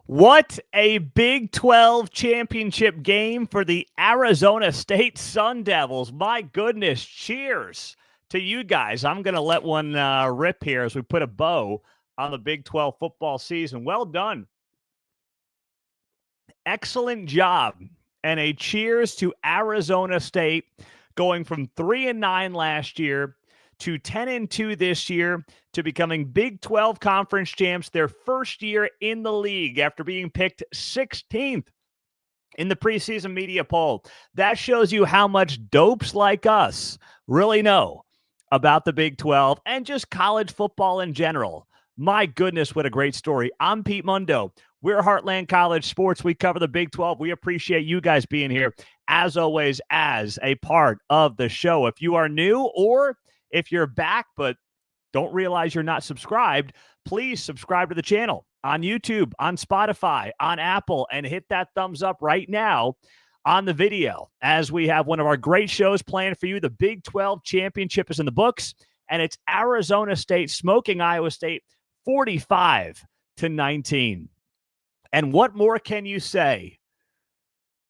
What a Big 12 championship game for the Arizona State Sun Devils. My goodness, cheers to you guys. I'm going to let one rip here as we put a bow on the Big 12 football season. Well done. Excellent job. And a cheers to Arizona State going from 3-9 last year to 10-2 this year, to becoming Big 12 conference champs their first year in the league after being picked 16th in the preseason media poll. That shows you how much dopes like us really know about the Big 12 and just college football in general. My goodness, what a great story. I'm Pete Mundo. We're Heartland College Sports. We cover the Big 12. We appreciate you guys being here, as always, as a part of the show. If you are new, or if you're back but don't realize you're not subscribed, please subscribe to the channel on YouTube, on Spotify, on Apple, and hit that thumbs up right now on the video, as we have one of our great shows planned for you. The Big 12 championship is in the books, and it's Arizona State smoking Iowa State 45-19. And what more can you say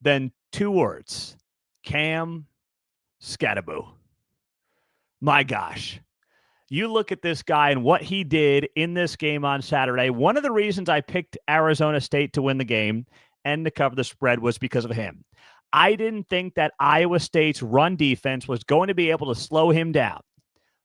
than two words? Cam Skattebo. My gosh. You look at this guy and what he did in this game on Saturday. One of the reasons I picked Arizona State to win the game and to cover the spread was because of him. I didn't think that Iowa State's run defense was going to be able to slow him down,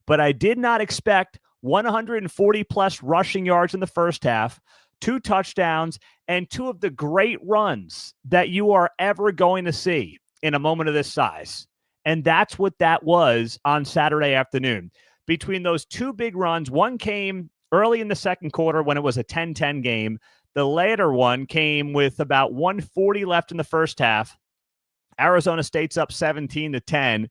but I did not expect 140-plus rushing yards in the first half, 2 touchdowns, and 2 of the great runs that you are ever going to see in a moment of this size. And that's what that was on Saturday afternoon. Between those 2 big runs, one came early in the second quarter when it was a 10-10 game. The later one came with about 1:40 left in the first half. Arizona State's up 17-10.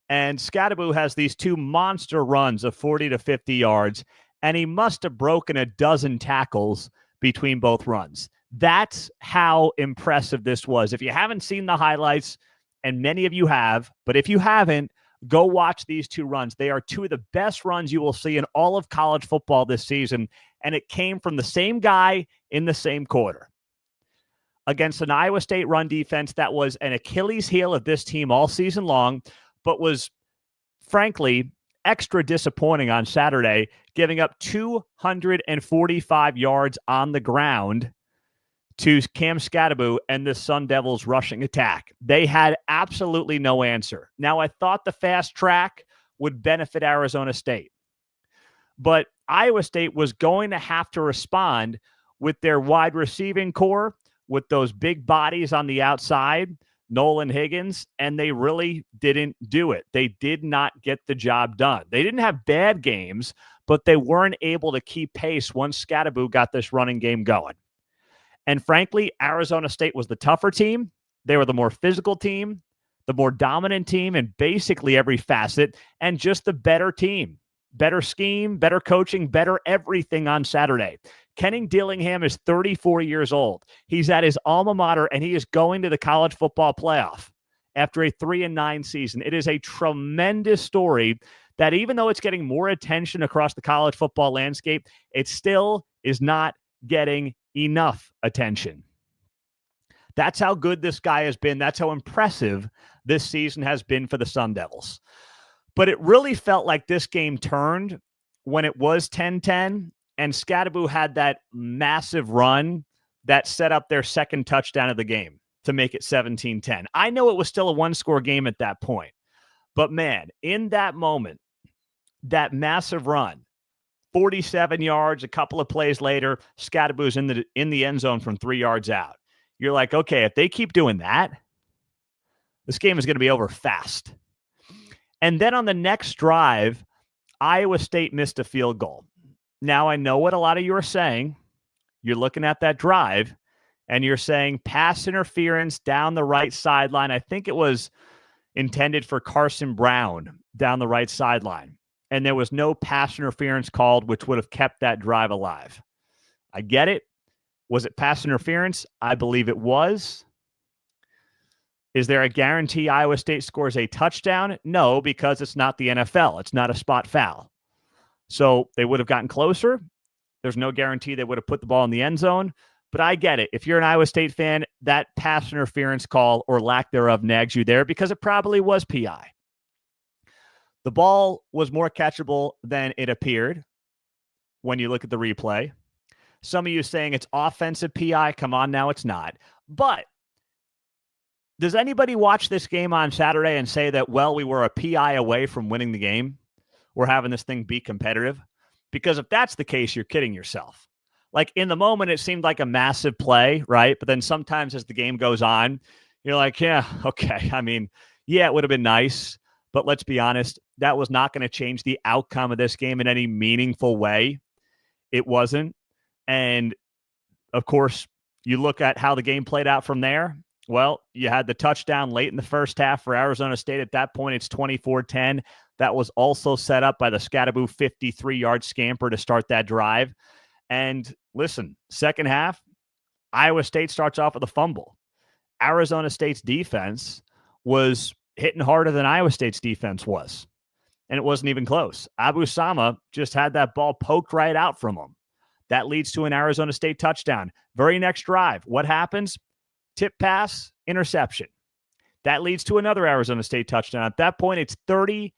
And Skattebo has these 2 monster runs of 40 to 50 yards, and he must have broken a dozen tackles between both runs. That's how impressive this was. If you haven't seen the highlights, and many of you have, but if you haven't, go watch these 2 runs. They are 2 of the best runs you will see in all of college football this season, and it came from the same guy in the same quarter against an Iowa State run defense that was an Achilles heel of this team all season long, but was, frankly, extra disappointing on Saturday, giving up 245 yards on the ground to Cam Skattebo and the Sun Devils rushing attack. They had absolutely no answer. Now, I thought the fast track would benefit Arizona State, but Iowa State was going to have to respond with their wide receiving core, with those big bodies on the outside, Nolan Higgins, and they really didn't do it. They did not get the job done. They didn't have bad games, but they weren't able to keep pace once Skattebo got this running game going. And frankly, Arizona State was the tougher team. They were the more physical team, the more dominant team in basically every facet, and just the better team. Better scheme, better coaching, better everything on Saturday. Kenny Dillingham is 34 years old. He's at his alma mater, and he is going to the college football playoff after a 3-9 season. It is a tremendous story that, even though it's getting more attention across the college football landscape, it still is not getting enough attention. That's how good this guy has been. That's how impressive this season has been for the Sun Devils. But it really felt like this game turned when it was 10-10, and Skattebo had that massive run that set up their second touchdown of the game to make it 17-10. I know it was still a one-score game at that point, but man, in that moment, that massive run, 47 yards, a couple of plays later, Skattebo's in the end zone from 3 yards out. You're like, okay, if they keep doing that, this game is going to be over fast. And then on the next drive, Iowa State missed a field goal. Now, I know what a lot of you are saying. You're looking at that drive, and you're saying pass interference down the right sideline. I think it was intended for Carson Brown down the right sideline. And there was no pass interference called, which would have kept that drive alive. I get it. Was it pass interference? I believe it was. Is there a guarantee Iowa State scores a touchdown? No, because it's not the NFL. It's not a spot foul. So they would have gotten closer. There's no guarantee they would have put the ball in the end zone. But I get it. If you're an Iowa State fan, that pass interference call or lack thereof nags you there because it probably was PI. The ball was more catchable than it appeared when you look at the replay. Some of you saying it's offensive PI. Come on now, it's not. But does anybody watch this game on Saturday and say that, well, we were a PI away from winning the game? We're having this thing be competitive? Because if that's the case, you're kidding yourself. Like in the moment, it seemed like a massive play, right? But then sometimes as the game goes on, you're like, yeah, okay. I mean, yeah, it would have been nice. But let's be honest, that was not going to change the outcome of this game in any meaningful way. It wasn't. And of course, you look at how the game played out from there. Well, you had the touchdown late in the first half for Arizona State. At that point, it's 24-10. That was also set up by the Scadaboo 53-yard scamper to start that drive. And listen, second half, Iowa State starts off with a fumble. Arizona State's defense was hitting harder than Iowa State's defense was. And it wasn't even close. Abu Sama just had that ball poked right out from him. That leads to an Arizona State touchdown. Very next drive, what happens? Tip pass, interception. That leads to another Arizona State touchdown. At that point, it's 38-10.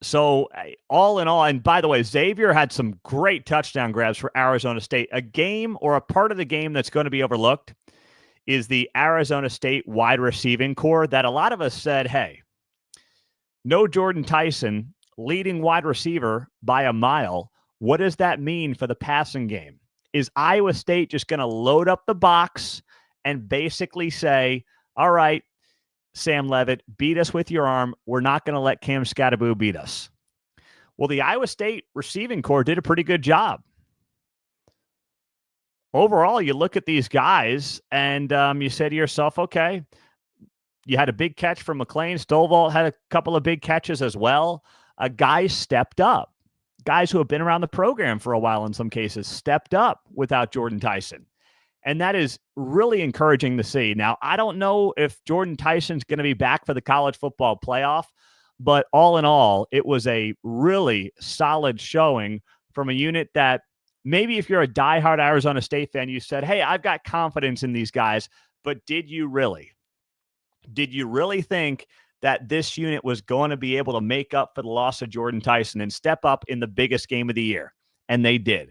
So all in all, and by the way, Xavier had some great touchdown grabs for Arizona State. A game or a part of the game that's going to be overlooked is the Arizona State wide receiving core that a lot of us said, hey, no Jordan Tyson, leading wide receiver by a mile. What does that mean for the passing game? Is Iowa State just going to load up the box and basically say, all right, Sam Levitt, beat us with your arm. We're not going to let Cam Scadaboo beat us. Well, the Iowa State receiving core did a pretty good job. Overall, you look at these guys and you say to yourself, okay, you had a big catch from McLean. Stovall had a couple of big catches as well. Guys stepped up. Guys who have been around the program for a while in some cases stepped up without Jordan Tyson. And that is really encouraging to see. Now, I don't know if Jordan Tyson's going to be back for the college football playoff, but all in all, it was a really solid showing from a unit that maybe if you're a diehard Arizona State fan, you said, hey, I've got confidence in these guys, but did you really? Did you really think that this unit was going to be able to make up for the loss of Jordan Tyson and step up in the biggest game of the year? And they did.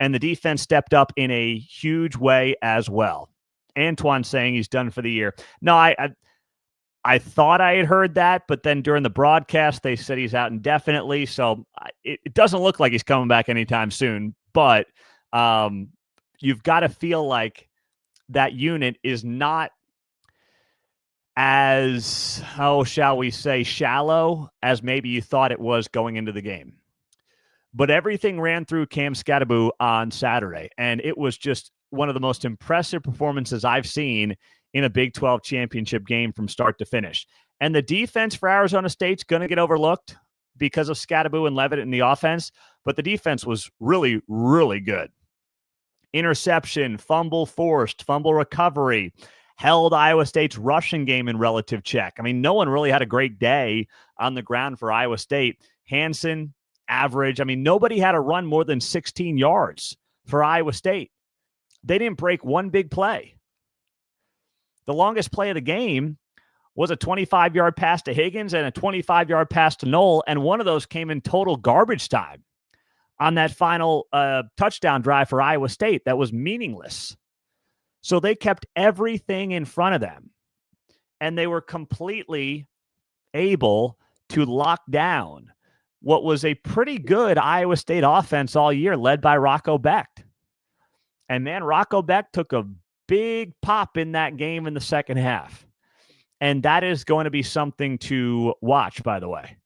And the defense stepped up in a huge way as well. Antoine saying he's done for the year. No, I thought I had heard that, but then during the broadcast, they said he's out indefinitely. So it doesn't look like he's coming back anytime soon. But you've got to feel like that unit is not as, shall we say, shallow as maybe you thought it was going into the game. But everything ran through Cam Scadaboo on Saturday, and it was just one of the most impressive performances I've seen in a Big 12 championship game from start to finish. And the defense for Arizona State's going to get overlooked because of Scadaboo and Levitt in the offense, but the defense was really, really good. Interception, fumble forced, fumble recovery, held Iowa State's rushing game in relative check. I mean, no one really had a great day on the ground for Iowa State. Hansen, average. I mean, nobody had a run more than 16 yards for Iowa State. They didn't break one big play. The longest play of the game was a 25-yard pass to Higgins and a 25-yard pass to Knoll, and one of those came in total garbage time on that final touchdown drive for Iowa State that was meaningless. So they kept everything in front of them, and they were completely able to lock down what was a pretty good Iowa State offense all year, led by Rocco Becht. And man, Rocco Becht took a big pop in that game in the second half. And that is going to be something to watch, by the way.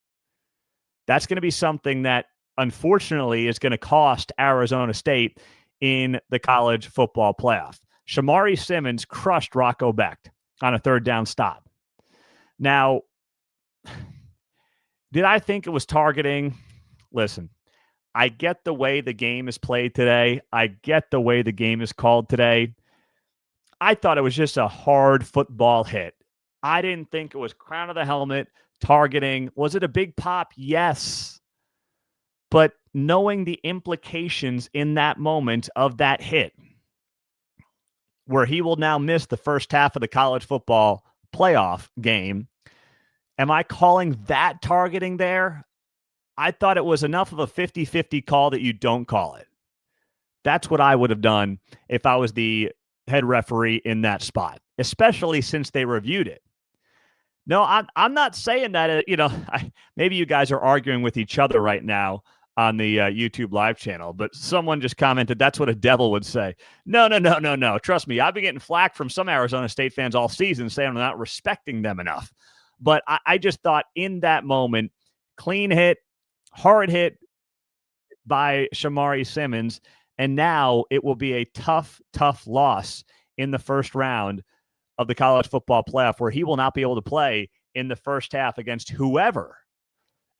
That's going to be something that, unfortunately, is going to cost Arizona State in the college football playoff. Shamari Simmons crushed Rocco Becht on a third down stop. Now, did I think it was targeting? Listen, I get the way the game is played today. I get the way the game is called today. I thought it was just a hard football hit. I didn't think it was crown of the helmet, targeting. Was it a big pop? Yes. But knowing the implications in that moment of that hit, where he will now miss the first half of the college football playoff game, am I calling that targeting there? I thought it was enough of a 50-50 call that you don't call it. That's what I would have done if I was the head referee in that spot, especially since they reviewed it. No, I'm not saying that, maybe you guys are arguing with each other right now on the YouTube live channel, but someone just commented that's what a devil would say. No. Trust me, I've been getting flack from some Arizona State fans all season saying I'm not respecting them enough. But I just thought in that moment, clean hit, hard hit by Shamari Simmons, and now it will be a tough loss in the first round of the college football playoff, where he will not be able to play in the first half against whoever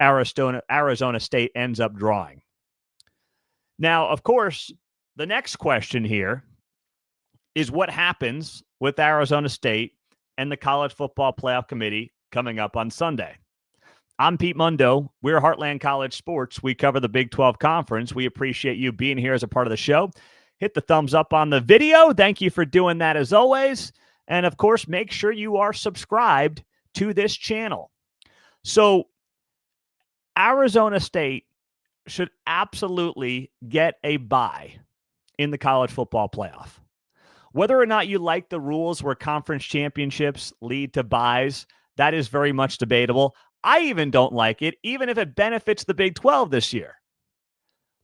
Arizona State ends up drawing. Now, of course, the next question here is what happens with Arizona State and the College Football Playoff Committee coming up on Sunday. I'm Pete Mundo. We're Heartland College Sports. We cover the Big 12 Conference. We appreciate you being here as a part of the show. Hit the thumbs up on the video. Thank you for doing that as always. And, of course, make sure you are subscribed to this channel. So, Arizona State should absolutely get a bye in the college football playoff. Whether or not you like the rules where conference championships lead to byes, that is very much debatable. I even don't like it, even if it benefits the Big 12 this year.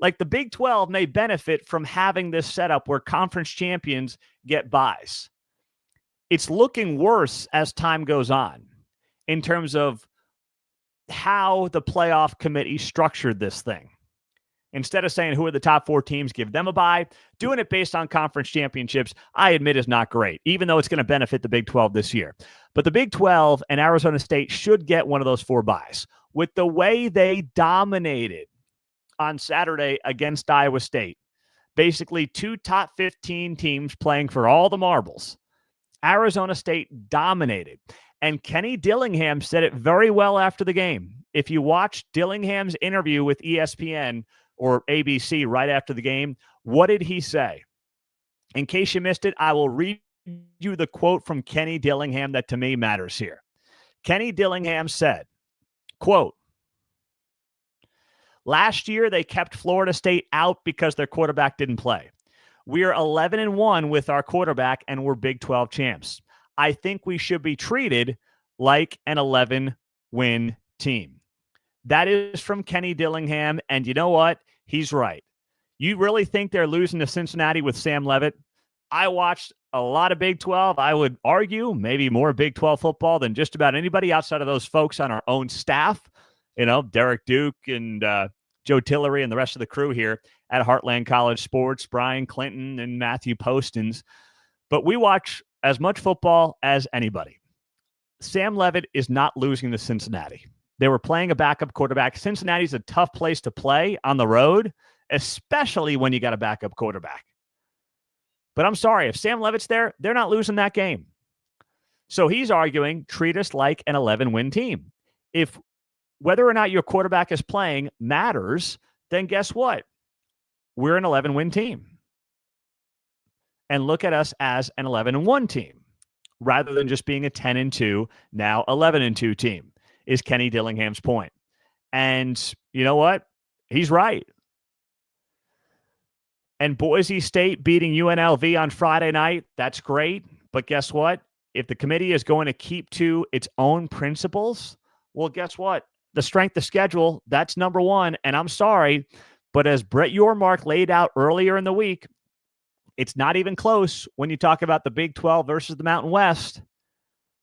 Like, the Big 12 may benefit from having this setup where conference champions get byes. It's looking worse as time goes on in terms of how the playoff committee structured this thing. Instead of saying who are the top 4 teams, give them a bye, doing it based on conference championships, I admit is not great, even though it's going to benefit the Big 12 this year. But the Big 12 and Arizona State should get one of those 4 byes. With the way they dominated on Saturday against Iowa State, basically 2 top 15 teams playing for all the marbles, Arizona State dominated. And Kenny Dillingham said it very well after the game. If you watch Dillingham's interview with ESPN or ABC right after the game, what did he say? In case you missed it, I will read you the quote from Kenny Dillingham that to me matters here. Kenny Dillingham said, quote, "Last year they kept Florida State out because their quarterback didn't play. We are 11-1 with our quarterback and we're Big 12 champs. I think we should be treated like an 11-win team." That is from Kenny Dillingham, and you know what? He's right. You really think they're losing to Cincinnati with Sam Leavitt? I watched a lot of Big 12. I would argue maybe more Big 12 football than just about anybody outside of those folks on our own staff. Derek Duke and Joe Tillery and the rest of the crew here at Heartland College Sports, Brian Clinton and Matthew Postins. But we watch as much football as anybody. Sam Leavitt is not losing to Cincinnati. They were playing a backup quarterback. Cincinnati's a tough place to play on the road, especially when you got a backup quarterback. But I'm sorry, if Sam Leavitt's there, they're not losing that game. So he's arguing, treat us like an 11-win team. If whether or not your quarterback is playing matters, then guess what? We're an 11-win team. And look at us as an 11-1 team, rather than just being a 10-2, now 11-2 team, is Kenny Dillingham's point. And you know what? He's right. And Boise State beating UNLV on Friday night, that's great. But guess what? If the committee is going to keep to its own principles, well, guess what? The strength of schedule, that's number one. And I'm sorry, but as Brett Yormark laid out earlier in the week, it's not even close when you talk about the Big 12 versus the Mountain West.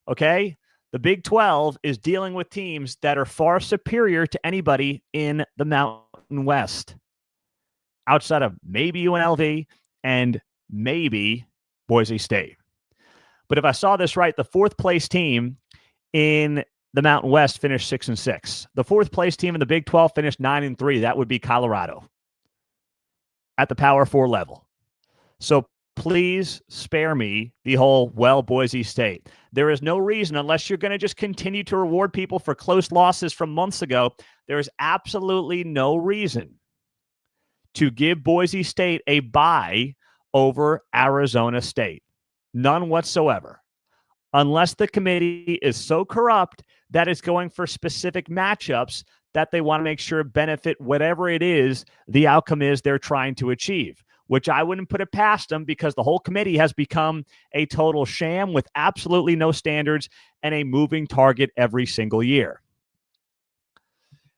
Okay? The Big 12 is dealing with teams that are far superior to anybody in the Mountain West, outside of maybe UNLV and maybe Boise State. But if I saw this right, the 4th place team in the Mountain West finished 6-6. The 4th place team in the Big 12 finished 9-3. That would be Colorado at the Power 4 level. So please spare me the whole, Boise State. There is no reason, unless you're going to just continue to reward people for close losses from months ago, there is absolutely no reason to give Boise State a bye over Arizona State. None whatsoever. Unless the committee is so corrupt that it's going for specific matchups that they want to make sure benefit whatever it is the outcome is they're trying to achieve, which I wouldn't put it past them because the whole committee has become a total sham with absolutely no standards and a moving target every single year.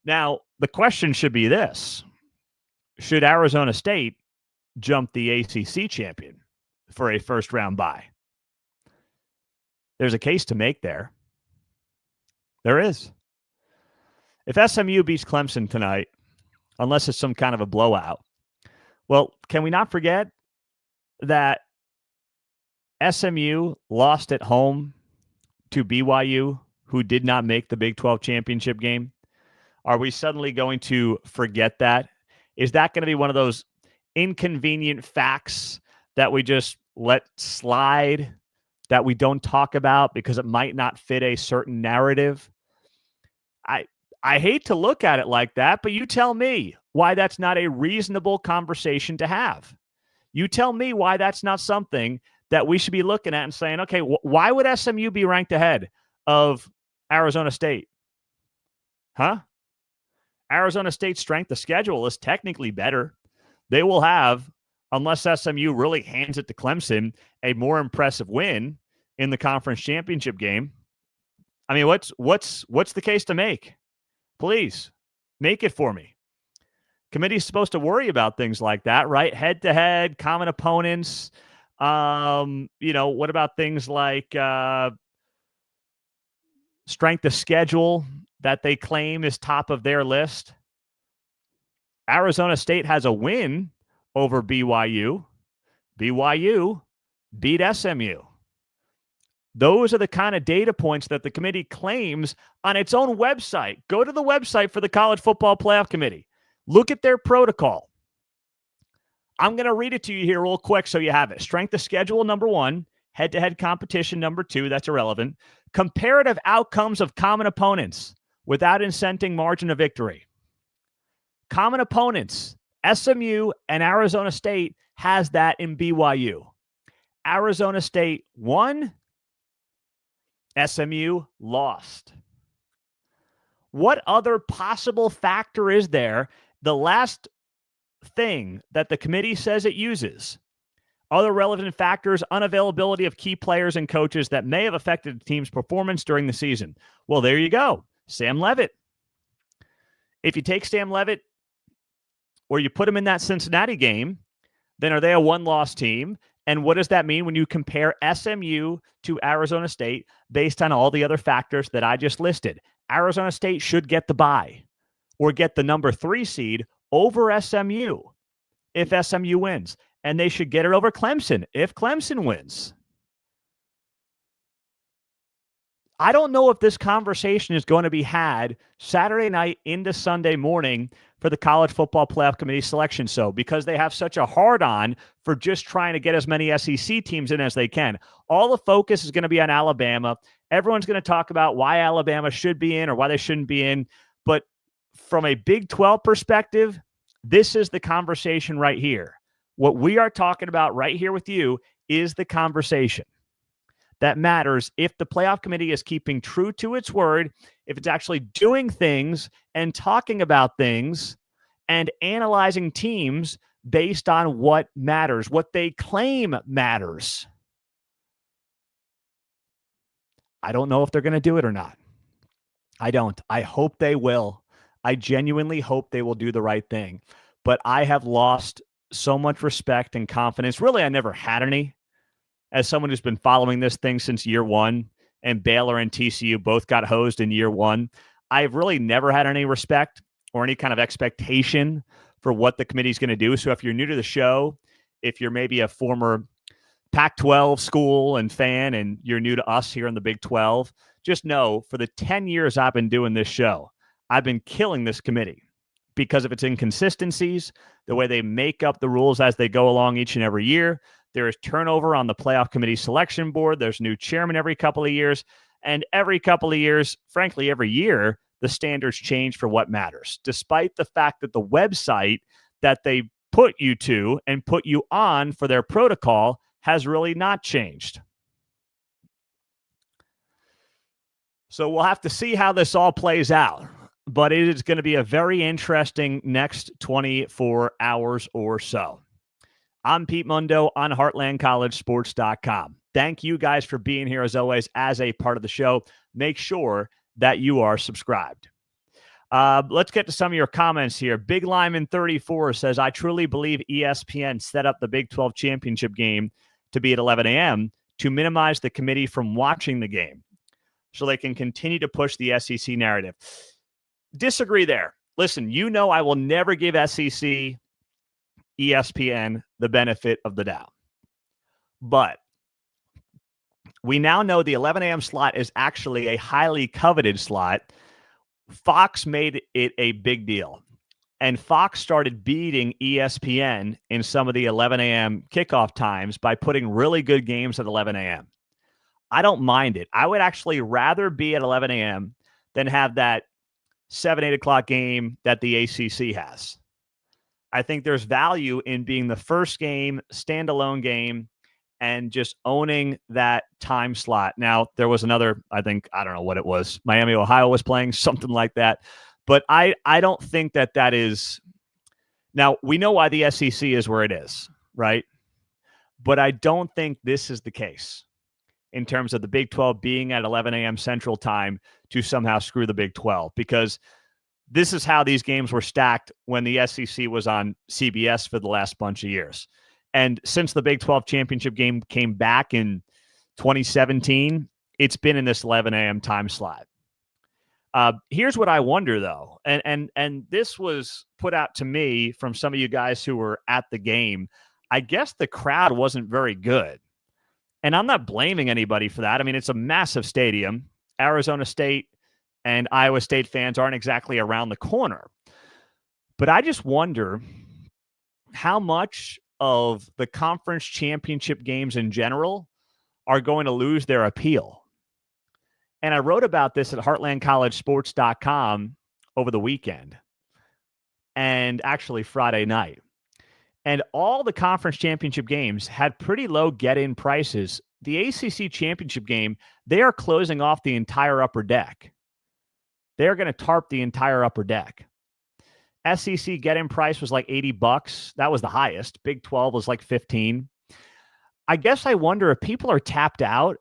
Now, the question should be this. Should Arizona State jump the ACC champion for a first-round bye? There's a case to make there. There is. If SMU beats Clemson tonight, unless it's some kind of a blowout, well, can we not forget that SMU lost at home to BYU, who did not make the Big 12 championship game? Are we suddenly going to forget that? Is that going to be one of those inconvenient facts that we just let slide, that we don't talk about because it might not fit a certain narrative? I hate to look at it like that, but you tell me why that's not a reasonable conversation to have. You tell me why that's not something that we should be looking at and saying, okay, why would SMU be ranked ahead of Arizona State? Huh? Arizona State's strength of schedule is technically better. They will have, unless SMU really hands it to Clemson, a more impressive win in the conference championship game. I mean, what's the case to make? Please make it for me. Committee's supposed to worry about things like that, right? Head-to-head, common opponents. What about things like strength of schedule that they claim is top of their list? Arizona State has a win over BYU. BYU beat SMU. Those are the kind of data points that the committee claims on its own website. Go to the website for the College Football Playoff Committee. Look at their protocol. I'm going to read it to you here real quick so you have it. Strength of schedule, number 1. Head-to-head competition, number 2. That's irrelevant. Comparative outcomes of common opponents without incenting margin of victory. Common opponents, SMU and Arizona State has that in BYU. Arizona State won. SMU lost. What other possible factor is there? The last thing that the committee says it uses, other relevant factors, unavailability of key players and coaches that may have affected the team's performance during the season. Well, there you go. Sam Leavitt. If you take Sam Leavitt or you put him in that Cincinnati game, then are they a one-loss team? And what does that mean when you compare SMU to Arizona State based on all the other factors that I just listed? Arizona State should get the bye or get the number 3 seed over SMU if SMU wins. And they should get it over Clemson if Clemson wins. I don't know if this conversation is going to be had Saturday night into Sunday morning for the College Football Playoff Committee selection show because they have such a hard-on for just trying to get as many SEC teams in as they can. All the focus is going to be on Alabama. Everyone's going to talk about why Alabama should be in or why they shouldn't be in. But from a Big 12 perspective, this is the conversation right here. What we are talking about right here with you is the conversation that matters if the playoff committee is keeping true to its word, if it's actually doing things and talking about things and analyzing teams based on what matters, what they claim matters. I don't know if they're going to do it or not. I don't. I hope they will. I genuinely hope they will do the right thing. But I have lost so much respect and confidence. Really, I never had any. As someone who's been following this thing since year one, and Baylor and TCU both got hosed in year one, I've really never had any respect or any kind of expectation for what the committee is going to do. So if you're new to the show, if you're maybe a former Pac-12 school and fan and you're new to us here in the Big 12, just know for the 10 years I've been doing this show, I've been killing this committee because of its inconsistencies, the way they make up the rules as they go along each and every year. There is turnover on the playoff committee selection board. There's new chairman every couple of years. And every couple of years, frankly, every year, the standards change for what matters, despite the fact that the website that they put you to and put you on for their protocol has really not changed. So we'll have to see how this all plays out. But it is going to be a very interesting next 24 hours or so. I'm Pete Mundo on HeartlandCollegeSports.com. Thank you guys for being here, as always, as a part of the show. Make sure that you are subscribed. Let's get to some of your comments here. Big Lyman 34 says, I truly believe ESPN set up the Big 12 championship game to be at 11 a.m. to minimize the committee from watching the game so they can continue to push the SEC narrative. Disagree there. Listen, I will never give SEC, ESPN the benefit of the doubt. But we now know the 11 a.m. slot is actually a highly coveted slot. Fox made it a big deal. And Fox started beating ESPN in some of the 11 a.m. kickoff times by putting really good games at 11 a.m. I don't mind it. I would actually rather be at 11 a.m. than have that 7, 8 o'clock game that the ACC has. I think there's value in being the first game, standalone game, and just owning that time slot. Now, there was another, I don't know what it was. Miami, Ohio was playing, something like that. But I don't think that is. Now, we know why the SEC is where it is, right? But I don't think this is the case in terms of the Big 12 being at 11 a.m. Central Time to somehow screw the Big 12, because this is how these games were stacked when the SEC was on CBS for the last bunch of years. And since the Big 12 championship game came back in 2017, it's been in this 11 a.m. time slot. Here's what I wonder, though, and this was put out to me from some of you guys who were at the game. I guess the crowd wasn't very good. And I'm not blaming anybody for that. I mean, it's a massive stadium. Arizona State and Iowa State fans aren't exactly around the corner. But I just wonder how much of the conference championship games in general are going to lose their appeal. And I wrote about this at HeartlandCollegeSports.com over the weekend and actually Friday night. And all the conference championship games had pretty low get-in prices. The ACC championship game, they are closing off the entire upper deck. They're going to tarp the entire upper deck. SEC get-in price was like $80. That was the highest. Big 12 was like 15. I guess I wonder if people are tapped out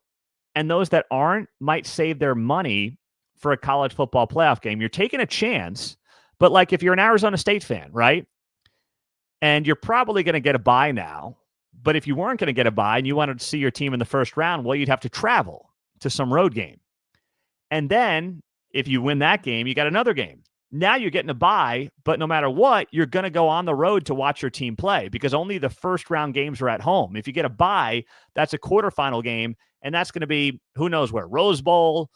and those that aren't might save their money for a college football playoff game. You're taking a chance, but like if you're an Arizona State fan, right? And you're probably going to get a bye now. But if you weren't going to get a bye and you wanted to see your team in the first round, well, you'd have to travel to some road game. And then if you win that game, you got another game. Now you're getting a bye, but no matter what, you're going to go on the road to watch your team play because only the first round games are at home. If you get a bye, that's a quarterfinal game, and that's going to be who knows where, Rose Bowl,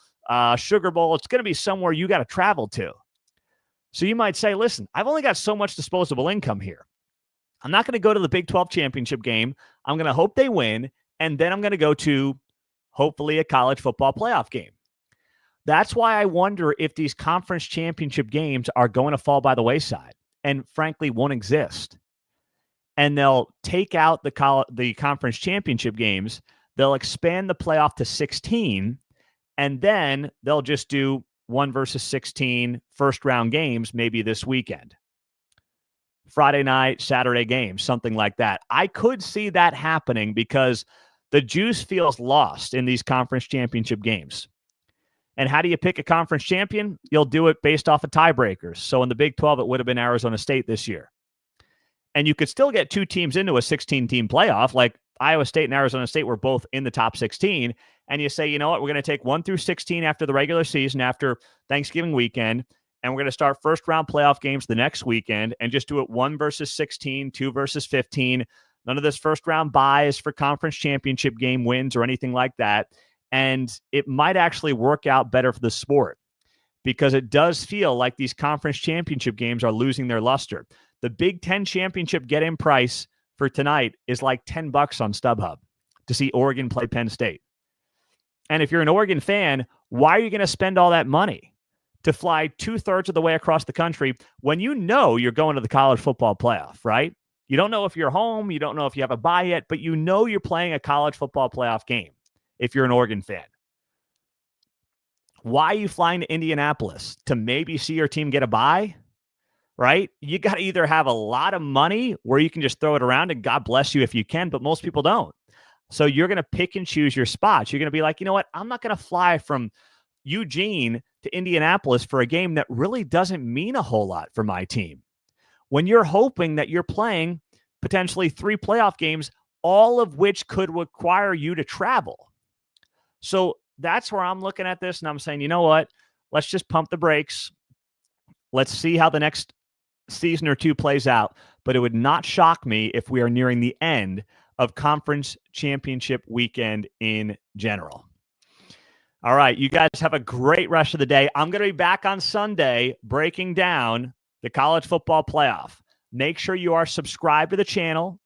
Sugar Bowl. It's going to be somewhere you got to travel to. So you might say, listen, I've only got so much disposable income here. I'm not going to go to the Big 12 championship game. I'm going to hope they win, and then I'm going to go to hopefully a college football playoff game. That's why I wonder if these conference championship games are going to fall by the wayside and frankly won't exist. And they'll take out the conference championship games. They'll expand the playoff to 16, and then they'll just do 1 versus 16 first round games maybe this weekend. Friday night, Saturday games, something like that. I could see that happening because the juice feels lost in these conference championship games. And how do you pick a conference champion? You'll do it based off of tiebreakers. So in the Big 12, it would have been Arizona State this year. And you could still get 2 teams into a 16-team playoff, like Iowa State and Arizona State were both in the top 16. And you say, you know what, we're going to take 1 through 16 after the regular season, after Thanksgiving weekend, and we're going to start first-round playoff games the next weekend and just do it 1 versus 16, 2 versus 15. None of this first-round buys for conference championship game wins or anything like that. And it might actually work out better for the sport because it does feel like these conference championship games are losing their luster. The Big Ten championship get-in price for tonight is like $10 on StubHub to see Oregon play Penn State. And if you're an Oregon fan, why are you going to spend all that money to fly 2/3 of the way across the country when you know you're going to the college football playoff, right? You don't know if you're home. You don't know if you have a bye yet, but you know you're playing a college football playoff game if you're an Oregon fan. Why are you flying to Indianapolis? To maybe see your team get a bye? Right? You got to either have a lot of money where you can just throw it around and God bless you if you can, but most people don't. So you're going to pick and choose your spots. You're going to be like, you know what? I'm not going to fly from Eugene to Indianapolis for a game that really doesn't mean a whole lot for my team. When you're hoping that you're playing potentially 3 playoff games, all of which could require you to travel. So that's where I'm looking at this and I'm saying, you know what? Let's just pump the brakes. Let's see how the next season or 2 plays out. But it would not shock me if we are nearing the end of conference championship weekend in general. All right, you guys have a great rest of the day. I'm going to be back on Sunday breaking down the college football playoff. Make sure you are subscribed to the channel.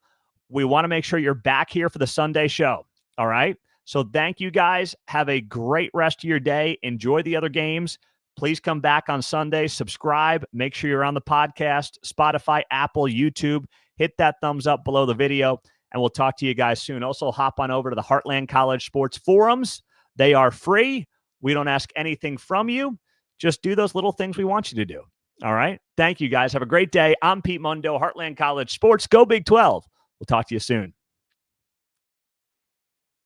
We want to make sure you're back here for the Sunday show. All right? So thank you guys. Have a great rest of your day. Enjoy the other games. Please come back on Sunday. Subscribe. Make sure you're on the podcast, Spotify, Apple, YouTube. Hit that thumbs up below the video, and we'll talk to you guys soon. Also, hop on over to the Heartland College Sports Forums. They are free. We don't ask anything from you. Just do those little things we want you to do. All right? Thank you, guys. Have a great day. I'm Pete Mundo, Heartland College Sports. Go Big 12. We'll talk to you soon.